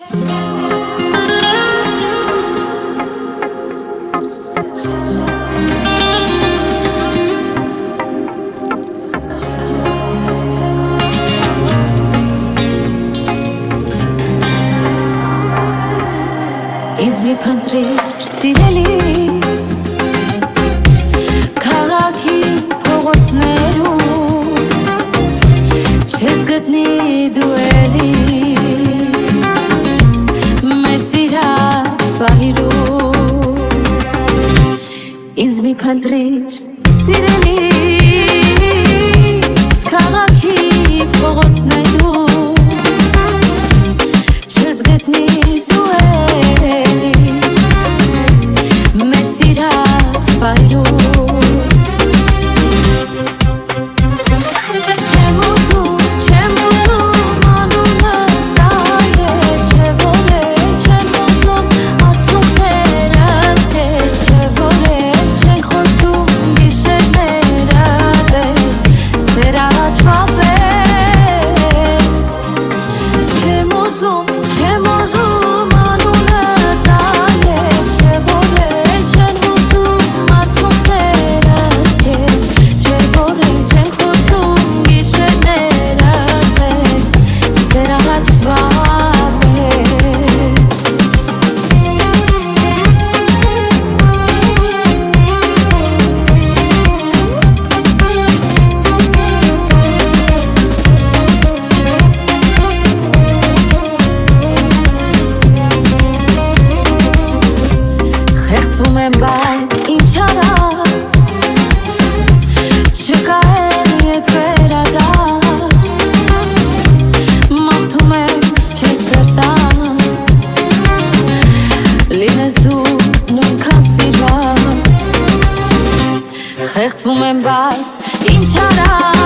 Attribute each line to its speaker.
Speaker 1: Ինձ մի փնտրիր սիրելիս քաղաքի փողոցներում չես գտնի դու էլիս մեր սիրած բահիրում ինձ մի փնտրիր սիրելիս քաղաքի փողոցներում չես գտնի դու բայց ինչ արած չկա էլ ետ վերադարձ մաղթում եմ քեզ սրտանց լինես դու նույնքան սիրված խեղդվում եմ բայց ինչ արած